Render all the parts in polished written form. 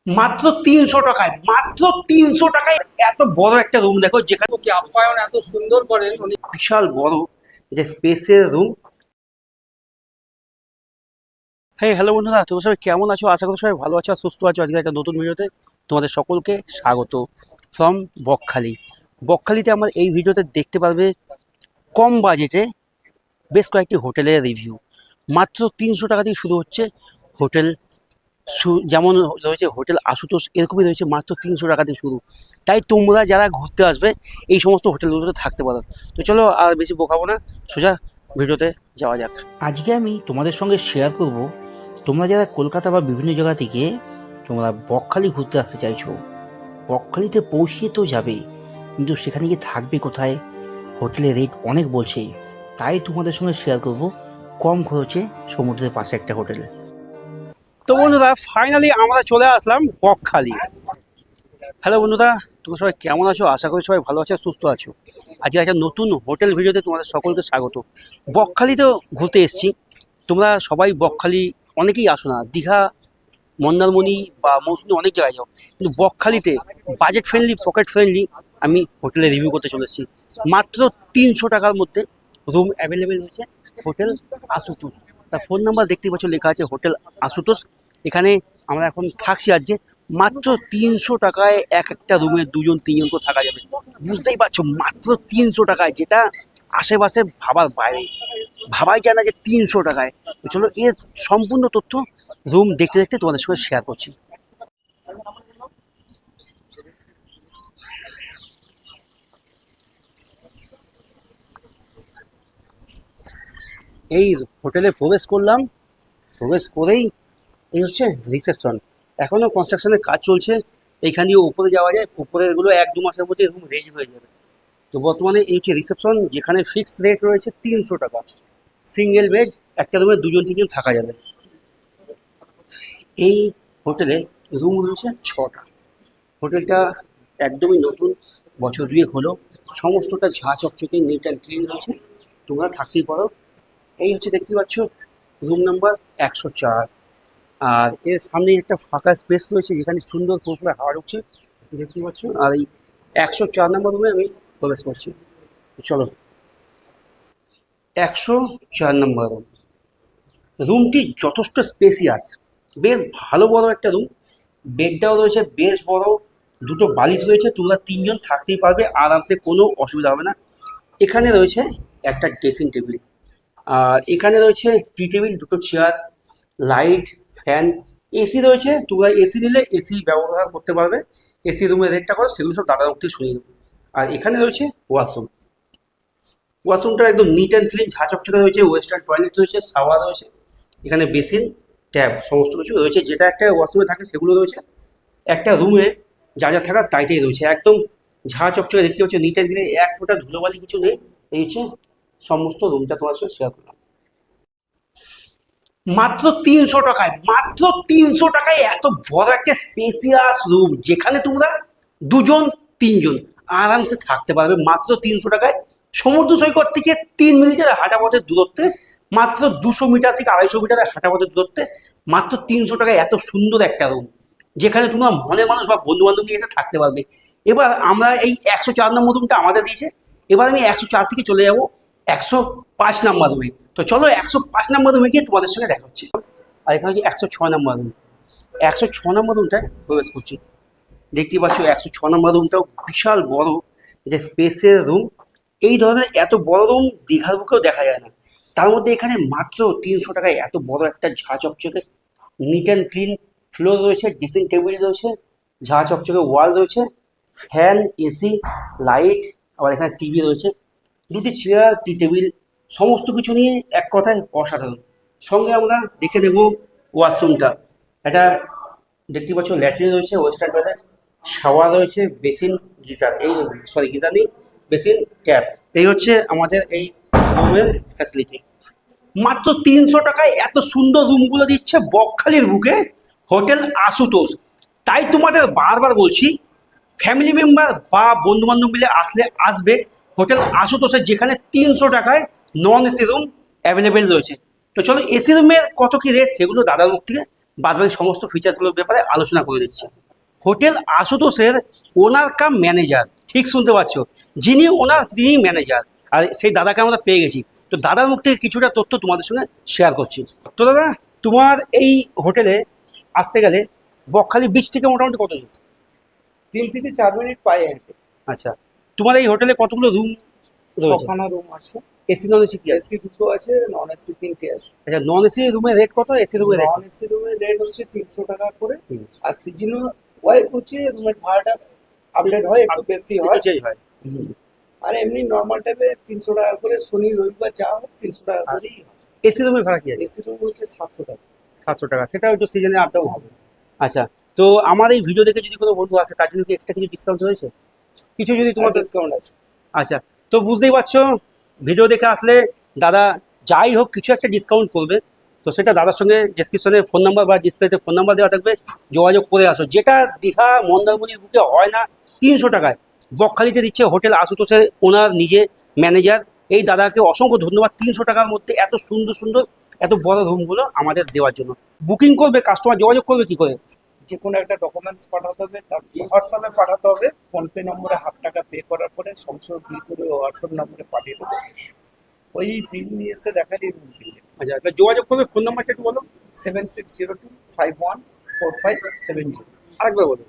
মাত্র 300 টাকায়, মাত্র 300 টাকায় এত বড় একটা রুম দেখো, যেখানে কি আপ্যায়ন এত সুন্দর করেন উনি। বিশাল বড় যে স্পেসের রুম। হ্যাঁ, হ্যালো বন্ধুরা, তোমরা সবাই কেমন আছো? আশা করি সবাই ভালো আছো আর সুস্থ আছো। আজকে একটা নতুন ভিডিওতে তোমাদের সকলকে স্বাগত ফ্রম বকখালি। বকখালিতে আমার এই ভিডিওতে দেখতে পারবে কম বাজেটে বেশ কয়েকটি হোটেলের রিভিউ। মাত্র 300 টাকা দিয়ে শুরু হচ্ছে হোটেল। যেমন রয়েছে হোটেল আশুতোষ, এরকমই রয়েছে মাত্র 300 টাকা দিয়ে শুরু। তাই তোমরা যারা ঘুরতে আসবে এই সমস্ত হোটেলগুলোতে থাকতে পারো। তো চলো আর বেশি বোকাবো না, সোজা ভিডিওতে যাওয়া যাক। আজকে আমি তোমাদের সঙ্গে শেয়ার করব, তোমরা যারা কলকাতা বা বিভিন্ন জায়গা থেকে তোমরা বকখালি ঘুরতে আসতে চাইছো, বকখালিতে পৌঁছিয়ে তো যাবে, কিন্তু সেখানে গিয়ে থাকবে কোথায়? হোটেলের রেট অনেক বলছে, তাই তোমাদের সঙ্গে শেয়ার করব কম খরচে সমুদ্রের পাশে একটা হোটেল। তো বন্ধুরা, ফাইনালি আমরা চলে আসলাম বকখালি। হ্যালো বন্ধুরা, তোমরা সবাই কেমন আছো? আশা করি সবাই ভালো আছো, সুস্থ আছো। আজকে একটা নতুন হোটেল ভিডিওতে তোমাদের সকলকে স্বাগত। বকখালিতেও ঘুরতে এসেছি। তোমরা সবাই বকখালি অনেকেই আসো না, দীঘা, মন্দারমণি বা মৌসুমী অনেক জায়গায় যাও, কিন্তু বকখালিতে বাজেট ফ্রেন্ডলি, পকেট ফ্রেন্ডলি আমি হোটেলে রিভিউ করতে চলে এসেছি। মাত্র 300 টাকার মধ্যে রুম অ্যাভেলেবেল হয়েছে হোটেল আশুতোষ। তার ফোন নাম্বার দেখতেই পাচ্ছ লেখা আছে হোটেল আশুতোষ। এখানে আমরা এখন থাকছি আজকে। মাত্র 300 টাকায় এক একটা রুমে দুজন তিনজন করে থাকা যাবে। বুঝতেই পারছো, মাত্র 300 টাকায়, যেটা আশেপাশে ভাবার বাইরে, ভাবাই যায় না যে 300 টাকায়। তো চলো এর সম্পূর্ণ তথ্য রুম দেখতে দেখতে তোমাদের সঙ্গে শেয়ার করছি। এই হোটেলে প্রবেশ করলাম, প্রবেশ করেই এই হচ্ছে রিসেপশন। এখনো কনস্ট্রাকশনের কাজ চলছে। এইখান দিয়ে উপরে যাওয়া যায়, উপরের গুলো 1-2 মাসের মধ্যে রুম রেডি হয়ে যাবে। তো বর্তমানে এই হচ্ছে রিসেপশন, যেখানে ফিক্সড রেট রয়েছে 300 টাকা। সিঙ্গেল বেড, একটা রুমে দুজন তিনজন থাকা যাবে। এই হোটেলে রুম রয়েছে 6টা। হোটেলটা একদমই নতুন, বছর দুয়েক হলো। সমস্তটা ঝাঁ চকচকে নিট অ্যান্ড ক্লিন রয়েছে, তোমরা থাকতেই পারো। এই হচ্ছে দেখতে পাচ্ছ রুম নাম্বার 104। আর এর সামনে একটা ফাঁকা স্পেস রয়েছে, যেখানে সুন্দর পুরোপুরি হাওয়া ঢুকছে, দেখতে পাচ্ছ। আর এই 104 নম্বর রুমে আমি প্রবেশ করছি। চলো, 104 নম্বর রুম। রুমটি যথেষ্ট স্পেসিয়াস, বেশ ভালো বড় একটা রুম। বেডটাও রয়েছে বেশ বড়, দুটো বালিশ রয়েছে, তোমরা তিনজন থাকতেই পারবে আরামসে, কোনো অসুবিধা হবে না। এখানে রয়েছে একটা ড্রেসিং টেবিল, আর এখানে রয়েছে টি টেবিল, দুটো চেয়ার, লাইট, ফ্যান, এসি রয়েছে। তোমরা এসি নিলে এসি ব্যবহার করতে পারবে। এসি রুমের রেটটা করো, সেগুলো সব দাদার মুখ থেকে শুনিয়ে দেবো। আর এখানে রয়েছে ওয়াশরুম। ওয়াশরুমটা একদম নিট অ্যান্ড ক্লিন, ঝাঁ চকচকে রয়েছে। ওয়েস্টার্ন টয়লেট রয়েছে, শাওয়ার রয়েছে, এখানে বেসিন, ট্যাপ, সমস্ত কিছু রয়েছে। যেটা একটা ওয়াশরুমে থাকে সেগুলো রয়েছে। একটা রুমে যা যা থাকার তাইতেই রয়েছে, একদম ঝাঁ চকচকে দেখতে পাচ্ছ, নিট অ্যান্ড ক্লিন, এক ফোঁটা ধুলোবালি কিছু নেই। এই হচ্ছে সমস্ত রুমটা তোমার সঙ্গে শেয়ার করলাম। মাত্র 300 টাকায়, মাত্র 300 টাকায় এত বড় একটা স্পেসিয়াস রুম, যেখানে তোমরা দুজন তিনজন আরামসে থাকতে পারবে মাত্র 300 টাকায়। সমুদ্র সৈকত থেকে 3 মিনিটের হাঁটা পথের দূরত্বে, মাত্র 200 মিটার থেকে 250 মিটারের হাঁটা পথের দূরত্বে, মাত্র 300 টাকায় এত সুন্দর একটা রুম, যেখানে তোমরা মনের মানুষ বা বন্ধু বান্ধব নিয়ে এসে থাকতে পারবে। এবার আমরা এই 104 নম্বর রুমটা আমাদের দিয়েছে, এবার আমি 104 থেকে চলে যাব 105 নম্বর রুমে। তো চলো 105 নম্বর রুমে গিয়ে তোমাদের সঙ্গে দেখা হচ্ছে। আর এখানে হচ্ছে 106 নম্বর রুম। 106 নম্বর রুমটায় প্রবেশ করছি। দেখতেই পাচ্ছ 106 নম্বর রুমটাও বিশাল বড়, এটা স্পেসের রুম। এই ধরনের এত বড় রুম দীঘার বুকেও দেখা যায় না। তার মধ্যে এখানে মাত্র 300 টাকায় এত বড় একটা ঝাঁ চকচকে নিট অ্যান্ড ক্লিন ফ্লোর রয়েছে, ড্রেসিং টেবিল রয়েছে, ঝাঁ চকচকে ওয়াল রয়েছে, ফ্যান, এসি, লাইট, আবার এখানে টিভি রয়েছে, দুটি চেয়ার, টি টেবিল, সমস্ত কিছু নিয়ে এক কথায় অসাধারণ। সঙ্গে আমরা দেখে নেব ওয়াশরুমটা। একটা দেখতে পাচ্ছ ল্যাট্রিন রয়েছে, ওয়েস্টার্ন টয়লেট, শাওয়ার রয়েছে, বেসিন, গিজার, এই সরি গিজার নেই, বেসিন, ট্যাপ। এই হচ্ছে আমাদের এই রুমের ফ্যাসিলিটি। মাত্র 300 টাকায় এত সুন্দর রুমগুলো দিচ্ছে বকখালির বুকে হোটেল আশুতোষ। তাই তোমাদের বারবার বলছি, ফ্যামিলি মেম্বার বা বন্ধু বান্ধব মিলে আসলে আসবে হোটেল আশুতোষে, যেখানে 300 টাকায় নন এসি রুম অ্যাভেলেবেল রয়েছে। তো চলো এসি রুমের কত কি রেট সেগুলো দাদার মুখ থেকে বাদবাকি সমস্ত ফিচার্সগুলোর ব্যাপারে আলোচনা করে দিচ্ছি। হোটেল আশুতোষের ওনার কাম ম্যানেজার, ঠিক শুনতে পাচ্ছ, যিনি ওনার তিনি ম্যানেজার, আর সেই দাদাকে আমরা পেয়ে গেছি। তো দাদার মুখ থেকে কিছুটা তথ্য তোমাদের সঙ্গে শেয়ার করছি। তো দাদা, তোমার এই হোটেলে আসতে গেলে বকখালি বিচ থেকে মোটামুটি কত দূর? 3 থেকে 4 মিনিট পায়ে হেঁটে। আচ্ছা, তোমার এই হোটেলে কতগুলো রুম রয়েছে? 6খানা রুম আছে। এসি নন এসি কি আছে? এসি 2টো আছে, নন এসি 3টে আছে। আচ্ছা, নন এসি রুমের রেট কত, এসি রুমের রেট? নন এসি রুমের রেট হচ্ছে 300 টাকা করে। হুম। আর সিজনাল ওয়াইজ হচ্ছে রুমের ভাড়াটা আপডেট হয়, একটু বেশি হয়। চেঞ্জ হয়। আর এমনি নর্মাল টাইপে 300 টাকা করে, শনি রবিবার যা হোক 300 টাকা করেই হয়। এসি রুমের ভাড়া কি আছে? এসি রুম হচ্ছে 700 টাকা। 700 টাকা, সেটা একটু সিজনে আপ ডাউন হবে। আচ্ছা, তো আমার এই ভিডিও দেখে যদি কোনো বন্ধু আসে তার জন্য কি এক্সট্রা কিছু ডিসকাউন্ট রয়েছে? কিছু যদি তোমার ডিসকাউন্ট আছে। আচ্ছা, তো বুঝতেই পারছো, ভিডিও দেখে আসলে দাদা যাই হোক কিছু একটা ডিসকাউন্ট করবে। তো সেটা দাদার সঙ্গে ডেসক্রিপশনে ফোন নাম্বার বা ডিসপ্লেতে ফোন নাম্বার দেওয়া থাকবে, যোগাযোগ করে আসো। যেটা দীঘা মন্দারমণির বুকে হয় না 300 টাকায়, বকখালিতে দিচ্ছে হোটেল আশুতোষের ওনার নিজে ম্যানেজার। এই দাদাকে অসংখ্য ধন্যবাদ 300 টাকার মধ্যে এত সুন্দর সুন্দর এত বড় রুমগুলো আমাদের দেওয়ার জন্য। বুকিং করবে কাস্টমার যোগাযোগ করবে কি করে? যে কোনো একটা ডকুমেন্টস পাঠাতে হবে, তার হোয়াটসঅ্যাপে পাঠাতে হবে। ফোনপে নম্বরে ½ টাকা পে করার পরে সঙ্গে বিল করে হোয়াটসঅ্যাপ নম্বরে পাঠিয়ে দেবো। ওই বিল নিয়ে এসে দেখালেই রুম বিল। আচ্ছা, তা যোগাযোগ করবে, ফোন নাম্বারটা একটু বলো। 7602514570। আরেকবার বলো।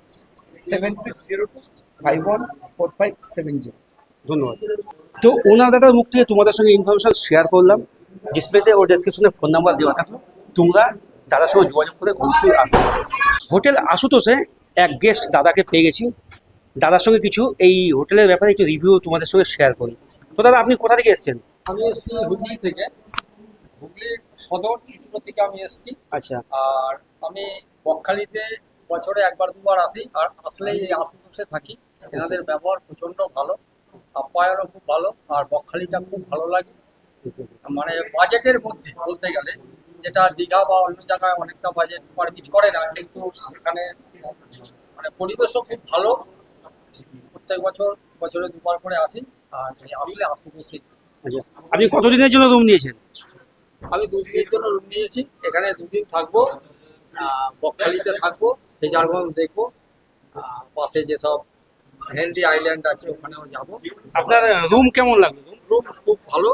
7602514570। ধন্যবাদ। তো ওনার দাদার মুখ থেকে তোমাদের সঙ্গে ইনফরমেশন শেয়ার করলাম। ডিসপ্লেতে ও ডেসক্রিপশনে ফোন নাম্বার দেওয়া থাকলো, তোমরা দাদার সঙ্গে যোগাযোগ করে অবশ্যই আসবে। হোটেল আশুতোষে এক গেস্ট দাদাকে পেয়ে গেছি, দাদার সঙ্গে কিছু এই হোটেলের ব্যাপারে একটু রিভিউ তোমাদের সঙ্গে শেয়ার করি। তো দাদা, আপনি কোথা থেকে এসেছেন? আমি এসেছি হুগলি থেকে, হুগলি সদর চিত্র থেকে আমি এসেছি। আচ্ছা, আর আমি বকখালিতে বছরে একবার দুবার আসি, আর আসলেই এই আশুতোষে থাকি। এনাদের ব্যবহার প্রচন্ড ভালো, আপ্যায়নও খুব ভালো, আর বকখালিটা খুব ভালো লাগে। মানে বাজেটের মধ্যে বলতে গেলে, যেটা দীঘা বা অন্য জায়গায় অনেকটা বাজেট পারমিট করে না, কিন্তু এখানে মানে পরিবেশও খুব ভালো। প্রত্যেক বছর বছরে দুবার করে আসি, আর এই আসলে আশুতোষে আচ্ছা, আপনি কতদিনের জন্য রুম নিয়েছেন? আমি 2 দিনের জন্য রুম নিয়েছি। এখানে 2 দিন থাকবো, বকখালিতে থাকবো, ফেজারগঞ্জ দেখবো, পাশে যেসব হেনরি আইল্যান্ড আছে ওখানেও যাবো। আপনার রুম কেমন লাগলো? রুম খুব ভালো,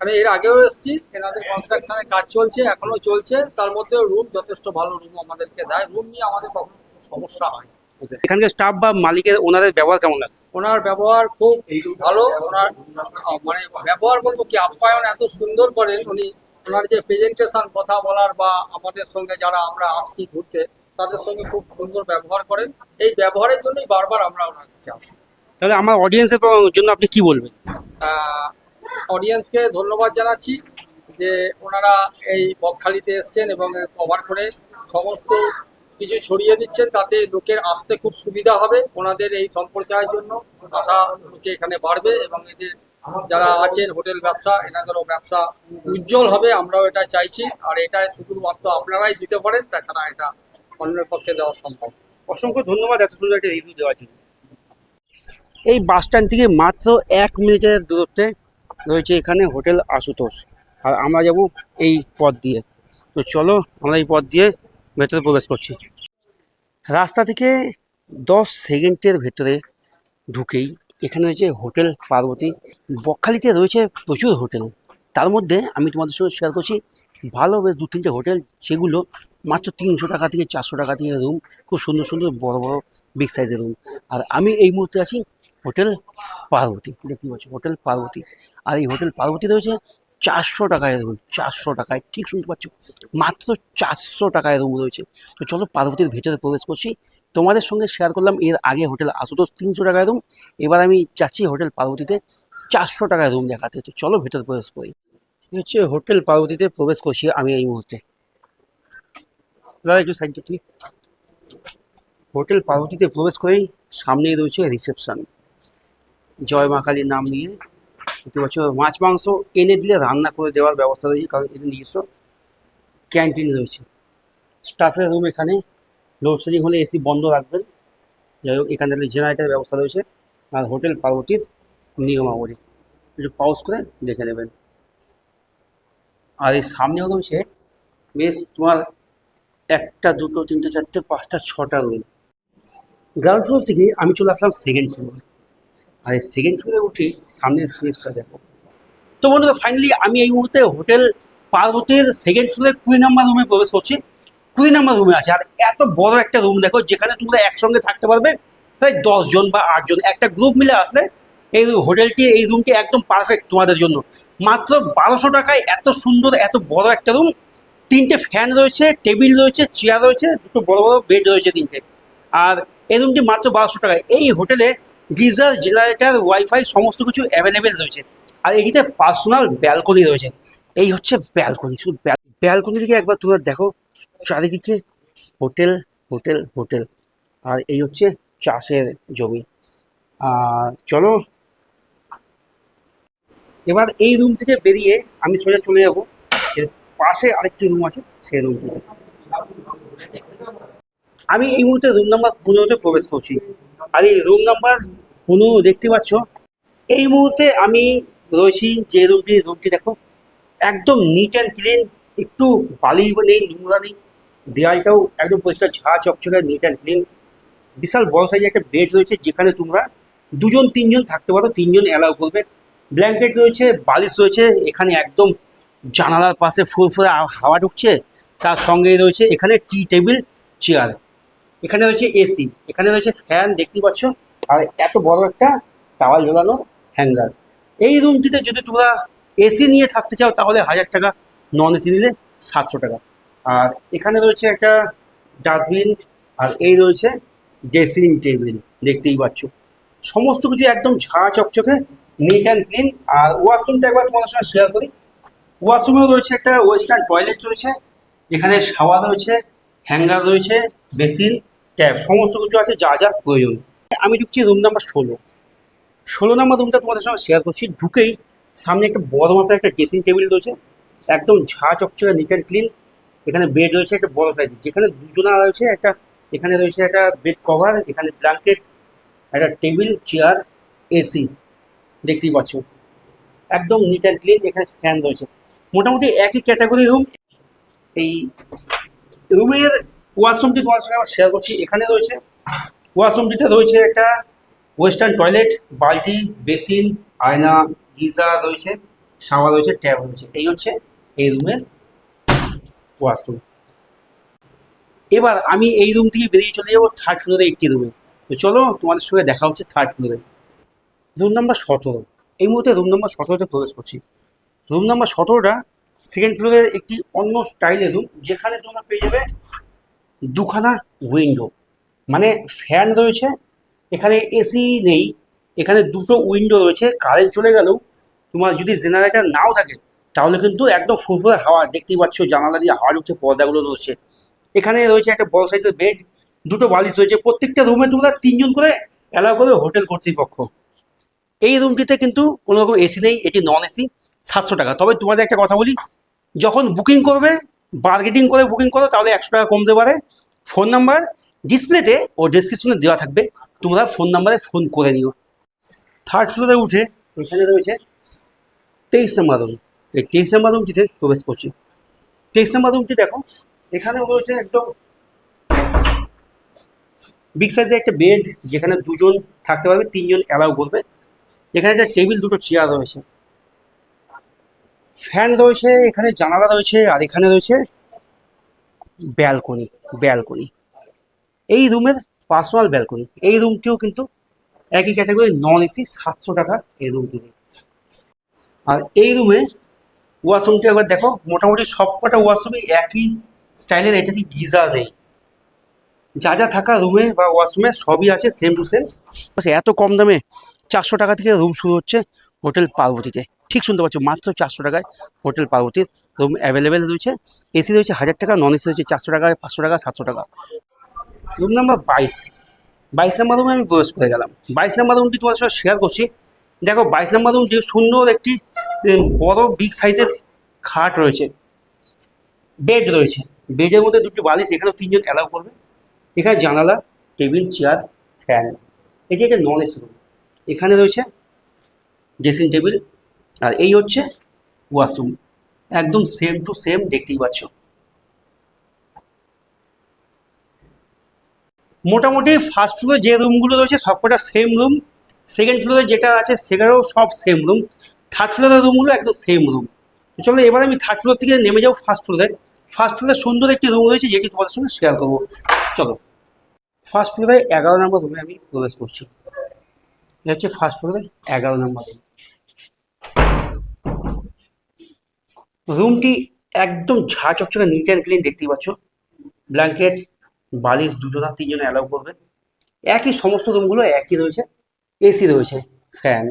মানে এর আগেও এসেছি, এনাদের কনস্ট্রাকশনের কাজ চলছে, এখনো চলছে, তার মধ্যেও রুম যথেষ্ট ভালো রুম আমাদেরকে দেয়। রুম নিয়ে আমাদের কখনো কোনো সমস্যা হয় না। এখানকার স্টাফ বা মালিকের ওনাদের ব্যবহার কেমন লাগে? ওনার ব্যবহার খুব ভালো। ওনার মানে ব্যবহার বলবো কি, আপ্যায়ন এত সুন্দর করেন উনি। ওনার যে প্রেজেন্টেশন, কথা বলার, বা আমাদের সঙ্গে যারা আমরা আসছি ঘুরতে তাদের সঙ্গে খুব সুন্দর ব্যবহার করেন। এই ব্যবহারের জন্যই বারবার আমরা ওনার কাছে আসি। তাহলে আমার অডিয়েন্সের জন্য আপনি কি বলবেন? অডিয়েন্সকে ধন্যবাদ জানাচ্ছি যে ওনারা এই বকখালিতে এসছেন এবং কভার করে সমস্ত কিছু ছড়িয়ে দিচ্ছেন, তাতে লোকের আসতে খুব সুবিধা হবে। ওনাদের এই সম্প্রচারের জন্য আসা লোকে এখানে বাড়বে, এবং এদের যারা আছেন হোটেল ব্যবসা, এনাদেরও ব্যবসা উজ্জ্বল হবে, আমরাও এটা চাইছি। আর এটা শুধুমাত্র আপনারাই দিতে পারেন, তাছাড়া এটা অন্যের পক্ষে দেওয়া সম্ভব। অসংখ্য ধন্যবাদ এত সুন্দর একটা রিভিউ দেওয়ার জন্য। এই বাস স্ট্যান্ড থেকে মাত্র 1 মিনিটের দূরত্বে রয়েছে এখানে হোটেল আশুতোষ, আর আমরা যাব এই পথ দিয়ে। তো চলো আমরা এই পথ দিয়ে ভেতরে প্রবেশ করছি। রাস্তা থেকে 10 সেকেন্ডের ভেতরে ঢুকেই এখানে রয়েছে হোটেল পার্বতী। বকখালিতে রয়েছে প্রচুর হোটেল, তার মধ্যে আমি তোমাদের সঙ্গে শেয়ার করছি ভালো বেশ 2-3টে হোটেল, যেগুলো মাত্র 300 টাকা থেকে 400 টাকা থেকে রুম, খুব সুন্দর সুন্দর বড় বড় বিগ সাইজের রুম। আর আমি এই মুহূর্তে আছি হোটেল পার্বতী, দেখতে পাচ্ছি হোটেল পার্বতী। আর এই হোটেল পার্বতী রয়েছে 400 টাকায় রুম, 400 টাকায়, ঠিক শুনতে পাচ্ছ, মাত্র 400 টাকায় রুম রয়েছে। তো চলো পার্বতীর ভেতরে প্রবেশ করছি। তোমাদের সঙ্গে শেয়ার করলাম এর আগে হোটেল আশুতোষ 300 টাকায় রুম, এবার আমি যাচ্ছি হোটেল পার্বতীতে 400 টাকায় রুম দেখাতে। তো চলো ভেতরে প্রবেশ করি। হচ্ছে হোটেল পার্বতীতে প্রবেশ করছি আমি এই মুহূর্তে। দাদা একটু সাইড দেখি। হোটেল পার্বতীতে প্রবেশ করেই সামনেই রয়েছে রিসেপশন, জয় মা কালীর নাম নিয়ে। দেখতে পাচ্ছ মাছ মাংস এনে দিলে রান্না করে দেওয়ার ব্যবস্থা রয়েছে, কারণ এদের নিজস্ব ক্যান্টিন রয়েছে। স্টাফের রুম এখানে, লোডশেডিং হলে এসি বন্ধ রাখবেন। যাই হোক, এখানে জেনারেটারের ব্যবস্থা রয়েছে। আর হোটেল পার্বতীর নিয়মাবলী একটু পাউজ করে দেখে নেবেন। আর এই সামনেও রয়েছে বেশ তোমার একটা, দুটো, তিনটে, চারটে, পাঁচটা, ছটা রুম। গ্রাউন্ড ফ্লোর থেকে আমি চলে আসলাম সেকেন্ড ফ্লোর। আর এই সেকেন্ড ফ্লোরে উঠে সামনের স্পেসটা দেখো। তো বন্ধুরা, ফাইনালি আমি এই মুহূর্তে হোটেল পার্বতীর সেকেন্ড ফ্লোরে 20 নম্বর রুমে প্রবেশ করছি। 20 নম্বর রুমে আছে, আর এত বড় একটা রুম দেখো, যেখানে তোমরা একসঙ্গে থাকতে পারবে প্রায় 10 জন বা 8 জন। একটা গ্রুপ মিলে আসলে এই হোটেলটি, এই রুমটি একদম পারফেক্ট তোমাদের জন্য। মাত্র 1200 টাকায় এত সুন্দর, এত বড় একটা রুম। 3টে ফ্যান রয়েছে, টেবিল রয়েছে, চেয়ার রয়েছে, দুটো বড় বড় বেড রয়েছে 3টে। আর এই রুমটি মাত্র 1200 টাকায়। এই হোটেলে গিজার, জেনারেটর, ওয়াইফাই সমস্ত কিছু অ্যাভেলেবেল রয়েছে। আর এইটিতে পার্সোনাল ব্যালকনি রয়েছে। এই হচ্ছে ব্যালকনি। শুধু ব্যালকনি থেকে একবার তোমরা দেখো, চারিদিকে হোটেল, হোটেল, হোটেল। আর এই হচ্ছে চাষের জমি। আর চলো, এবার এই রুম থেকে বেরিয়ে আমি সোজা চলে যাবো এর পাশে আরেকটি রুম আছে, সেই রুমটিতে। আমি এই মুহূর্তে রুম নাম্বার 15-তে প্রবেশ করছি। আর এই রুম নাম্বার 15 দেখতে পাচ্ছ, এই মুহূর্তে আমি রয়েছি যে রুমটি দেখো, একদম নিট অ্যান্ড ক্লিন। একটু বালি নেই, নোংরা নেই। দেয়ালটাও একদম পরিষ্কার, ঝাঁ চকচকে, নিট অ্যান্ড ক্লিন। বিশাল বড় সাইজের একটা বেড রয়েছে, যেখানে তোমরা 2 জন 3 জন থাকতে পারো, 3 জন অ্যালাউ করবে। ব্ল্যাঙ্কেট রয়েছে, বালিশ রয়েছে। এখানে একদম জানালার পাশে ফুরফুরে হাওয়া ঢুকছে। তার সঙ্গেই রয়েছে এখানে টি টেবিল, চেয়ার। এখানে রয়েছে এসি, এখানে রয়েছে ফ্যান দেখতেই পাচ্ছ। আর এত বড় একটা টাওয়াল ঝোলানো হ্যাঙ্গার। এই রুমটিতে যদি তোমরা এসি নিয়ে থাকতে চাও তাহলে 1000 টাকা, নন এসি নিলে 700 টাকা। আর এখানে রয়েছে একটা ডাস্টবিন, আর এই রয়েছে ড্রেসিং টেবিল দেখতেই পাচ্ছ। সমস্ত কিছু একদম ঝাঁ চকচকে, নিট অ্যান্ড ক্লিন। আর ওয়াশরুমটা একবার তোমাদের সঙ্গে শেয়ার করি। ওয়াশরুমেও রয়েছে একটা ওয়েস্টার্ন টয়লেট রয়েছে, এখানে শাওয়ার রয়েছে, হ্যাঙ্গার রয়েছে, বেসিন, ট্যাপ সমস্ত কিছু আছে যা যা প্রয়োজন। আমি ঢুকছি রুম নাম্বার 16 নম্বর রুমটা তোমাদের সঙ্গে শেয়ার করছি। ঢুকেই সামনে একটা বড় মাপের একটা ড্রেসিং টেবিল রয়েছে, একদম ঝাঁ চকচকে, নিট অ্যান্ড ক্লিন। এখানে বেড রয়েছে একটা বড় সাইজ, যেখানে 2 জনা রয়েছে। একটা এখানে রয়েছে একটা বেড কভার, এখানে ব্ল্যাঙ্কেট, একটা টেবিল, চেয়ার, এসি দেখতেই পাচ্ছ। একদম নিট অ্যান্ড ক্লিন। এখানে ফ্যান রয়েছে। মোটামুটি একই ক্যাটাগরি রুম। এই রুমের ওয়াশরুমটি তোমার সঙ্গে আবার শেয়ার করছি। এখানে রয়েছে ওয়াশরুমটিতে রয়েছে একটা ওয়েস্টার্ন টয়লেট, বালতি, বেসিন, আয়না, গিজার রয়েছে, শাওয়ার রয়েছে, ট্যাপ রয়েছে। এই হচ্ছে এই রুমের ওয়াশরুম। এবার আমি এই রুম থেকে বেরিয়ে চলে যাবো থার্ড ফ্লোরে একটি রুমে। তো চলো, তোমাদের সঙ্গে দেখা হচ্ছে থার্ড ফ্লোরে। Room number 17। এই মুহূর্তে রুম নাম্বার 17-তে প্রবেশ করছি। রুম নাম্বার 17টা সেকেন্ড ফ্লোরের একটি অন্য স্টাইলের রুম, যেখানে তোমরা পেয়ে যাবে 2খানা উইন্ডো, মানে ফ্যান রয়েছে। এখানে এসি নেই, এখানে 2টো উইন্ডো রয়েছে। কারেন্ট চলে গেলেও তোমার যদি জেনারেটর নাও থাকে তাহলে কিন্তু একদম ফুরফুরে হাওয়া দেখতেই পাচ্ছ, জানালা দিয়ে হাওয়া ঢুকছে, পর্দাগুলো রয়েছে। এখানে রয়েছে একটা বড় সাইজের বেড, 2টো বালিশ রয়েছে। প্রত্যেকটা রুমে তোমরা 3 জন করে অ্যালাউ করবে হোটেল কর্তৃপক্ষ। এই রুমটিতে কিন্তু কোনো রকম এসি নেই, এটি নন এসি, 700 টাকা। তবে তোমাদের একটা কথা বলি, যখন বুকিং করবে, বার্গেটিং করে বুকিং করো, তাহলে 100 টাকা কমতে পারে। ফোন নাম্বার ডিসপ্লেতে ও ডেসক্রিপশনে দেওয়া থাকবে, তোমরা ফোন নাম্বারে ফোন করে নিও। থার্ড ফ্লোরে উঠে এখানে রয়েছে 23 নম্বর রুম। এই 23 নম্বর রুমটিতে প্রবেশ করছি। 23 নম্বর রুমটি দেখো, এখানেও রয়েছে একদম বিগ সাইজের একটা বেড, যেখানে 2 জন থাকতে পারবে, 3 জন অ্যালাউ করবে। এখানে একটা টেবিল, 2টো চেয়ার রয়েছে, ফ্যান রয়েছে, এখানে জানালা রয়েছে। আর এখানে রয়েছে ব্যালকনি। ব্যালকনি এই রুমের পার্সোনাল ব্যালকনি। এই রুমটিও কিন্তু একই ক্যাটাগরি, নন এসি, 700 টাকা এই রুমটি। আর এই রুমে ওয়াশরুমটি একবার দেখো, মোটামুটি সব কটা ওয়াশরুমে একই স্টাইলের, এটাতে গিজার নেই। যা যা থাকা রুমে বা ওয়াশরুমে সবই আছে সেম টু সেম। এত কম দামে 400 টাকা থেকে রুম শুরু হচ্ছে হোটেল পার্বতীতে। ঠিক শুনতে পাচ্ছ, মাত্র 400 টাকায় হোটেল পার্বতীর রুম অ্যাভেলেবেল রয়েছে। এসি রয়েছে 1000 টাকা, নন এসি রয়েছে 400 টাকা, 500 টাকা, 700 টাকা। রুম নাম্বার 22 নম্বর রুমে আমি প্রবেশ করে গেলাম। 22 নম্বর রুমটি তোমাদের সাথে শেয়ার করছি। দেখো, 22 নম্বর রুমটি সুন্দর একটি বড় বিগ সাইজের খাট রয়েছে, বেড রয়েছে। বেডের মধ্যে 2টি বালিশ, এখানেও 3 জন অ্যালাউ করবে। এখানে জানালা, টেবিল, চেয়ার, ফ্যান। এটি একটা নন এসি রুম। এখানে রয়েছে ড্রেসিং টেবিল, আর এই হচ্ছে ওয়াশরুম, একদম সেম টু সেম দেখতেই পাচ্ছ। মোটামুটি ফার্স্ট ফ্লোরে যে রুমগুলো রয়েছে সবকটা সেম রুম, সেকেন্ড ফ্লোরে যেটা আছে সেখানেও সব সেম রুম, থার্ড ফ্লোরের রুমগুলো একদম সেম রুম। চলো এবার আমি থার্ড ফ্লোর থেকে নেমে যাবো ফার্স্ট ফ্লোরে। ফার্স্ট ফ্লোরে সুন্দর একটি রুম রয়েছে যেটি তোমাদের সঙ্গে শেয়ার করবো। চলো ফার্স্ট ফ্লোরে 11 নম্বর রুমে আমি প্রবেশ করছি। এটা হচ্ছে ফার্স্ট ফ্লোরে 11 নম্বর রুম। রুমটি একদম ঝা চকচকে নিট অ্যান্ড ক্লিন, দেখতেই পাচ্ছ। ব্ল্যাঙ্কেট, বালিশ দুজনা তিনজনে অ্যালাউ করবে। একই সমস্ত রুমগুলো একই রয়েছে, এসি রয়েছে, ফ্যান।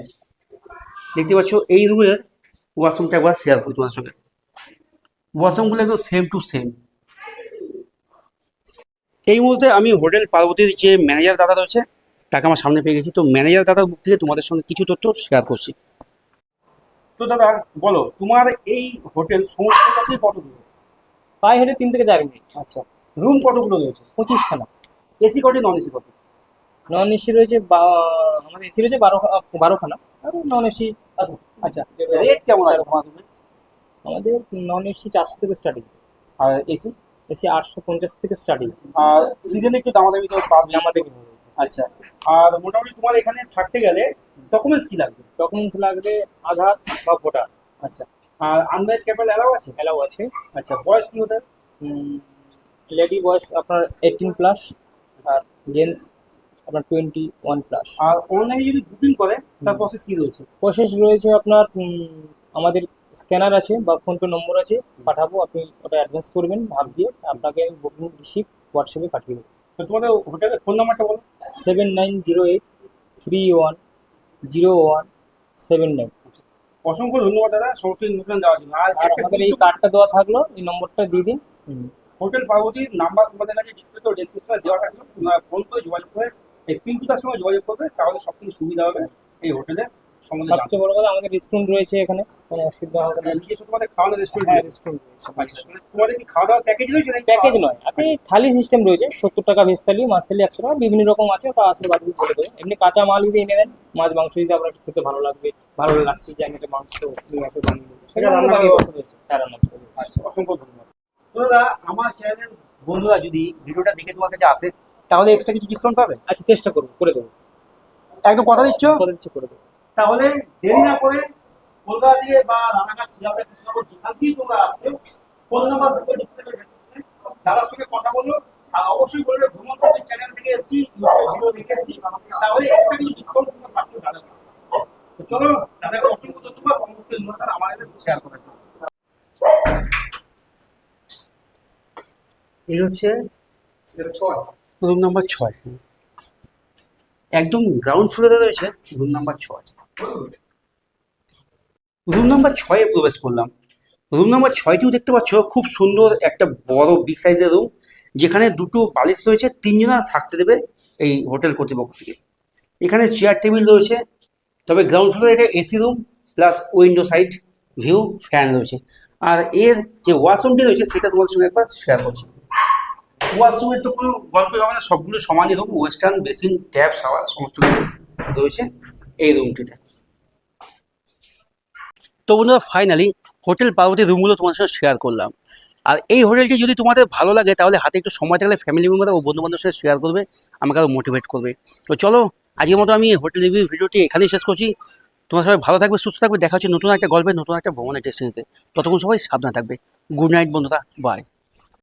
দেখতে পাচ্ছ এই রুমের ওয়াশরুমটা একবার শেয়ার করি তোমার সঙ্গে। ওয়াশরুমগুলো একদম সেম টু সেম। এই মুহূর্তে আমি হোটেল পার্বতীর যে ম্যানেজার দাদা রয়েছে তাকে আমার সামনে পেয়ে গেছি। তো ম্যানেজার দাদার মুখ থেকে তোমাদের সঙ্গে কিছু তথ্য শেয়ার করছি। তো দাদা বলো, তোমার এই হোটেল সমস্তটা থেকে কত দূর? পায়ে হেঁটে 3 থেকে 4 মিনিট। আচ্ছা, রুম কতগুলো রয়েছে? 25খানা। এসি কত, নন এসি কত? নন এসি রয়েছে আমাদের এসি রয়েছে 12খানা আর নন এসি। আচ্ছা, রেট কেমন আছে তোমার রুমে? আমাদের নন এসি 400 থেকে স্টার্টিং, আর এসি? এসি 850 থেকে স্টার্টিং। আর সিজনে একটু দামাদামি তো পাবে আমাদের আচ্ছা, আর মোটামুটি তোমার এখানে থাকতে গেলে ডকুমেন্টস কি লাগবে? ডকুমেন্টস লাগবে আধার বা ভোটার। আচ্ছা, আর আনম্যারিড ক্যাপেল অ্যালাউ আছে? অ্যালাউ আছে। আচ্ছা, বয়স কি ওদের? লেডি বয়স আপনার 18+ আর জেন্টস আপনার 21+। আর অনলাইনে যদি বুকিং করে তার প্রসেস কি রয়েছে? প্রসেস রয়েছে আপনার আমাদের স্ক্যানার আছে বা ফোনপে নম্বর আছে, পাঠাবো, আপনি ওটা অ্যাডভান্স করবেন ভাব দিয়ে, আপনাকে আমি বুকিং রিসিপ্ট হোয়াটসঅ্যাপে পাঠিয়ে দেবো। তো তোমাদের হোটেলের ফোন নাম্বারটা বলো। 7908310179। অসংখ্য ধন্যবাদ দাদা সমস্ত ইনফরমেশন দেওয়ার জন্য। আর আর একটা আমাদের এই কার্ডটা দেওয়া থাকলো, এই নম্বরটা দিয়ে দিন। হোটেল পার্বতীর নাম্বার তোমাদের কাছে ডিসপ্লে তো ডেসক্রিপশনে দেওয়া থাকলো, তোমরা ফোন করে যোগাযোগ করে এই পিন্টুদার সঙ্গে যোগাযোগ করবে, তাহলে সব থেকে সুবিধা হবে এই হোটেলের সম্বন্ধে জানতে। সবচেয়ে বড় কথা আমাদের রেস্টুরেন্ট রয়েছে এখানে, কোনো অসুবিধা হবে না। নিজস্ব তোমাদের খাওয়ানোর রেস্টুরেন্ট? হ্যাঁ, রেস্টুরেন্ট রয়েছে। আচ্ছা, তোমাদের কি খাওয়া দাওয়ার প্যাকেজ রয়েছে নাকি? প্যাকেজ নয়, আপনি থালি সিস্টেম রয়েছে, 70 টাকা ভেজ থালি, মাছ থালি 100 টাকা, বিভিন্ন রকম আছে, ওটা আসলে বাড়ি বলে দেবে। এমনি কাঁচা মাল যদি এনে দেন, মাছ মাংস যদি আপনার খেতে ভালো লাগবে, ভালো লাগছে যে আমি একটা মাংস নিয়ে আসে বানিয়ে দেবো, সেটা রান্না রান্নার করা ব্যবস্থা রয়েছে। হ্যাঁ, রান্না করা রয়েছে। আচ্ছা, অসংখ্য ধন্যবাদ। তো দাদা আমার চ্যানেলের বন্ধুরা যদি ভিডিওটা দেখে তোমার কাছে আসে তাহলে এক্সট্রা কিছু ডিসকাউন্ট পাবে? আচ্ছা, চেষ্টা করবো, করে দেবো, একদম কথা দিচ্ছ? করে দিচ্ছি, করে দেবো। তাহলে দেরি না করে কলকাতা দিয়ে বা রানাঘাট শিয়ালদা কৃষ্ণনগর যেখান থেকেই তোমরা আসছো, ফোন নাম্বার দাদার সঙ্গে কথা বললো। আর অবশ্যই বলবে ভ্রমণ চ্যানেল থেকে এসেছি, ভিডিও দেখে এসেছি, তাহলে এক্সট্রা কিছু ডিসকাউন্ট তোমরা পাচ্ছ দাদা। তো চলো দাদাকে অসংখ্য ধন্যবাদ সমস্ত ইনফরমেশন আমাদের কাছে শেয়ার করার জন্য। এই হচ্ছে রুম নাম্বার 6, একদম গ্রাউন্ড ফ্লোরে রয়েছে রুম নাম্বার 6। রুম নাম্বার 6-এ প্রবেশ করলাম। রুম নাম্বার 6টিও দেখতে পাচ্ছ খুব সুন্দর একটা বড় বিগ সাইজের রুম, যেখানে দুটো বালিশ রয়েছে, 3 জনা থাকতে দেবে এই হোটেল কর্তৃপক্ষ থেকে। এখানে চেয়ার টেবিল রয়েছে, তবে গ্রাউন্ড ফ্লোরে এটা AC room plus window side view, fan রয়েছে। আর এর যে ওয়াশরুমটি রয়েছে সেটা তোমাদের সঙ্গে একবার শেয়ার করছি। ওয়াশরুমের তো কোনো গল্পই হবে না, সবগুলো সমানই room, western basin, tap, shower সমস্ত কিছু রয়েছে এই রুমটিতে। তো বন্ধুরা ফাইনালি হোটেল পার্বতীর রুমগুলো তোমাদের সাথে শেয়ার করলাম। আর এই হোটেলটি যদি তোমাদের ভালো লাগে তাহলে হাতে একটু সময় থাকলে ফ্যামিলি মেম্বার ও বন্ধুবান্ধবের সাথে শেয়ার করবে, আমাকে আরও মোটিভেট করবে। তো চলো আজকের মতো আমি হোটেল রিভিউ ভিডিওটি এখানেই শেষ করছি। তোমরা সবাই ভালো থাকবে, সুস্থ থাকবে, দেখা হচ্ছে নতুন একটা গল্পে, নতুন একটা ভ্রমণের ডেস্টিনিতে। ততক্ষণ সবাই সাবধান থাকবে। গুড নাইট বন্ধুরা, বাই।